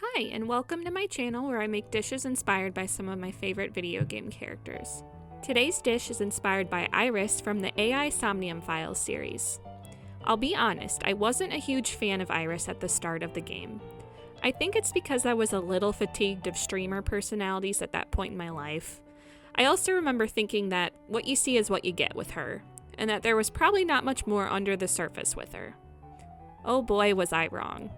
Hi, and welcome to my channel where I make dishes inspired by some of my favorite video game characters. Today's dish is inspired by Iris from the aithesomniumfiles series. I'll be honest, I wasn't a huge fan of Iris at the start of the game. I think it's because I was a little fatigued of streamer personalities at that point in my life. I also remember thinking that what you see is what you get with her, and that there was probably not much more under the surface with her. Oh boy, was I wrong.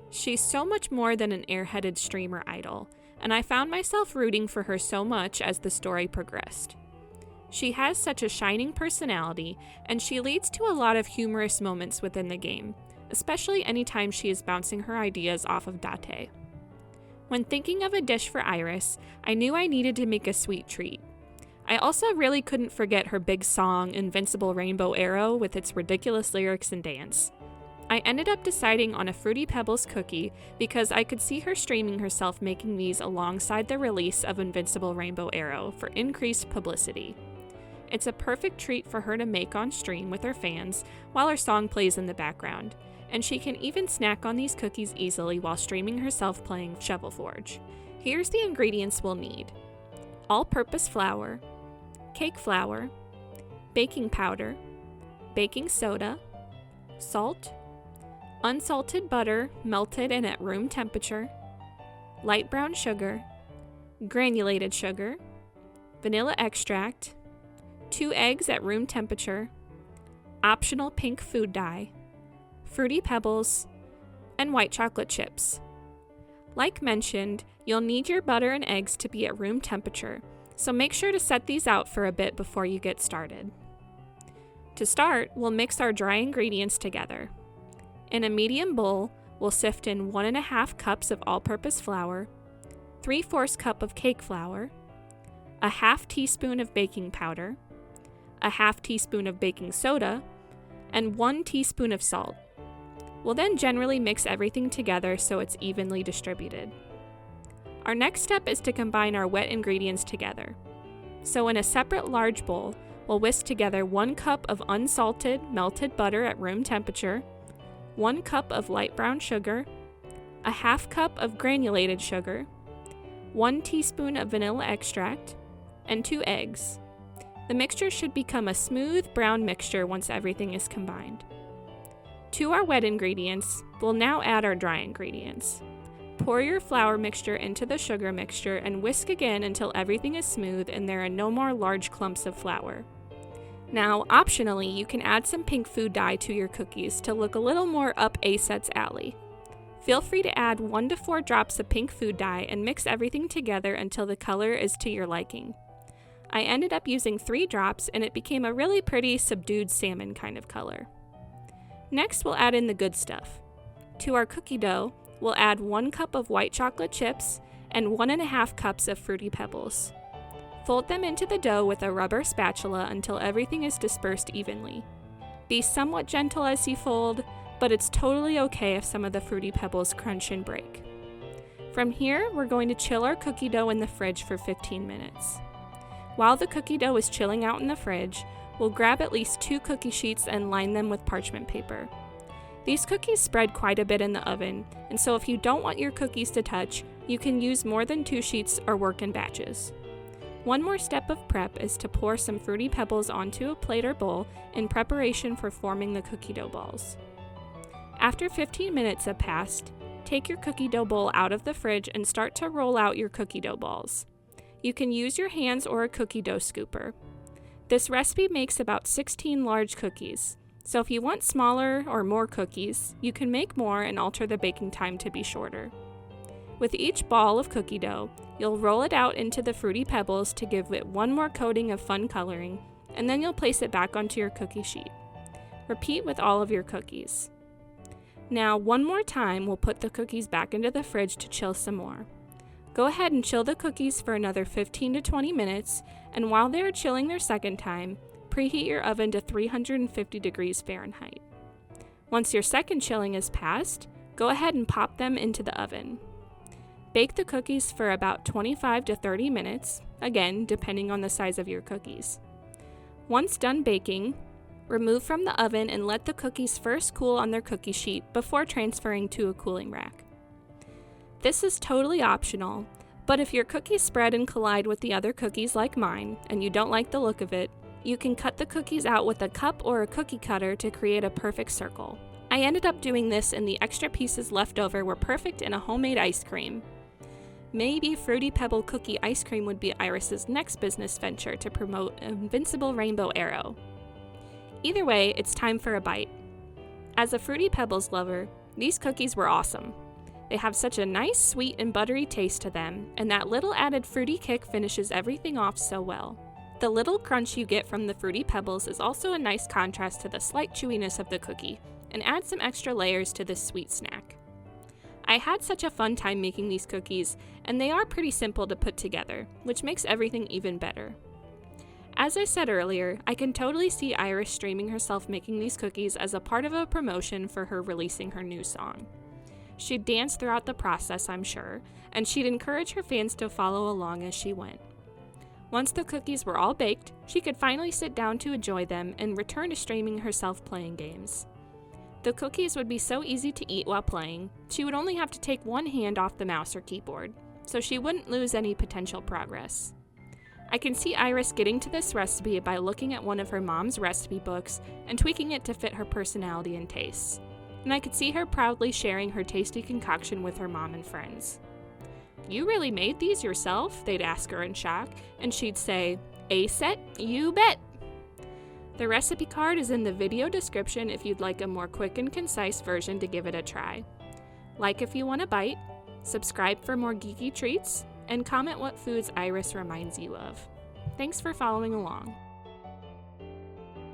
She's so much more than an airheaded streamer idol, and I found myself rooting for her so much as the story progressed. She has such a shining personality, and she leads to a lot of humorous moments within the game, especially anytime she is bouncing her ideas off of Date. When thinking of a dish for Iris, I knew I needed to make a sweet treat. I also really couldn't forget her big song, Invincible Rainbow Arrow, with its ridiculous lyrics and dance. I ended up deciding on a Fruity Pebbles cookie because I could see her streaming herself making these alongside the release of Invincible Rainbow Arrow for increased publicity. It's a perfect treat for her to make on stream with her fans while her song plays in the background, and she can even snack on these cookies easily while streaming herself playing Shovel Forge. Here's the ingredients we'll need: all-purpose flour, cake flour, baking powder, baking soda, salt, unsalted butter melted and at room temperature, light brown sugar, granulated sugar, vanilla extract, 2 eggs at room temperature, optional pink food dye, Fruity Pebbles, and white chocolate chips. Like mentioned, you'll need your butter and eggs to be at room temperature, so make sure to set these out for a bit before you get started. To start, we'll mix our dry ingredients together. In a medium bowl, we'll sift in 1.5 cups of all-purpose flour, 3/4 cup of cake flour, a half teaspoon of baking powder, a half teaspoon of baking soda, and 1 teaspoon of salt. We'll then generally mix everything together so it's evenly distributed. Our next step is to combine our wet ingredients together. So in a separate large bowl, we'll whisk together 1 cup of unsalted melted butter at room temperature, 1 cup of light brown sugar, a half cup of granulated sugar, 1 teaspoon of vanilla extract, and 2 eggs. The mixture should become a smooth brown mixture once everything is combined. To our wet ingredients, we'll now add our dry ingredients. Pour your flour mixture into the sugar mixture and whisk again until everything is smooth and there are no more large clumps of flour. Now, optionally, you can add some pink food dye to your cookies to look a little more up Aset's alley. Feel free to add 1 to 4 drops of pink food dye and mix everything together until the color is to your liking. I ended up using 3 drops and it became a really pretty subdued salmon kind of color. Next, we'll add in the good stuff. To our cookie dough, we'll add 1 cup of white chocolate chips and 1.5 cups of Fruity Pebbles. Fold them into the dough with a rubber spatula until everything is dispersed evenly. Be somewhat gentle as you fold, but it's totally okay if some of the Fruity Pebbles crunch and break. From here, we're going to chill our cookie dough in the fridge for 15 minutes. While the cookie dough is chilling out in the fridge, we'll grab at least 2 cookie sheets and line them with parchment paper. These cookies spread quite a bit in the oven, and so if you don't want your cookies to touch, you can use more than 2 sheets or work in batches. One more step of prep is to pour some Fruity Pebbles onto a plate or bowl in preparation for forming the cookie dough balls. After 15 minutes have passed, take your cookie dough bowl out of the fridge and start to roll out your cookie dough balls. You can use your hands or a cookie dough scooper. This recipe makes about 16 large cookies, so if you want smaller or more cookies, you can make more and alter the baking time to be shorter. With each ball of cookie dough, you'll roll it out into the Fruity Pebbles to give it one more coating of fun coloring, and then you'll place it back onto your cookie sheet. Repeat with all of your cookies. Now, one more time, we'll put the cookies back into the fridge to chill some more. Go ahead and chill the cookies for another 15 to 20 minutes, and while they are chilling their second time, preheat your oven to 350 degrees Fahrenheit. Once your second chilling is passed, go ahead and pop them into the oven. Bake the cookies for about 25 to 30 minutes, again, depending on the size of your cookies. Once done baking, remove from the oven and let the cookies first cool on their cookie sheet before transferring to a cooling rack. This is totally optional, but if your cookies spread and collide with the other cookies like mine, and you don't like the look of it, you can cut the cookies out with a cup or a cookie cutter to create a perfect circle. I ended up doing this and the extra pieces left over were perfect in a homemade ice cream. Maybe Fruity Pebble cookie ice cream would be Iris's next business venture to promote Invincible Rainbow Arrow. Either way, it's time for a bite. As a Fruity Pebbles lover, these cookies were awesome. They have such a nice, sweet, and buttery taste to them, and that little added fruity kick finishes everything off so well. The little crunch you get from the Fruity Pebbles is also a nice contrast to the slight chewiness of the cookie, and adds some extra layers to this sweet snack. I had such a fun time making these cookies, and they are pretty simple to put together, which makes everything even better. As I said earlier, I can totally see Iris streaming herself making these cookies as a part of a promotion for her releasing her new song. She'd dance throughout the process, I'm sure, and she'd encourage her fans to follow along as she went. Once the cookies were all baked, she could finally sit down to enjoy them and return to streaming herself playing games. The cookies would be so easy to eat while playing, she would only have to take one hand off the mouse or keyboard, so she wouldn't lose any potential progress. I can see Iris getting to this recipe by looking at one of her mom's recipe books and tweaking it to fit her personality and tastes. And I could see her proudly sharing her tasty concoction with her mom and friends. "You really made these yourself?" they'd ask her in shock, and she'd say, "Aset, you bet!" The recipe card is in the video description if you'd like a more quick and concise version to give it a try. Like if you want a bite, subscribe for more geeky treats, and comment what foods Iris reminds you of. Thanks for following along.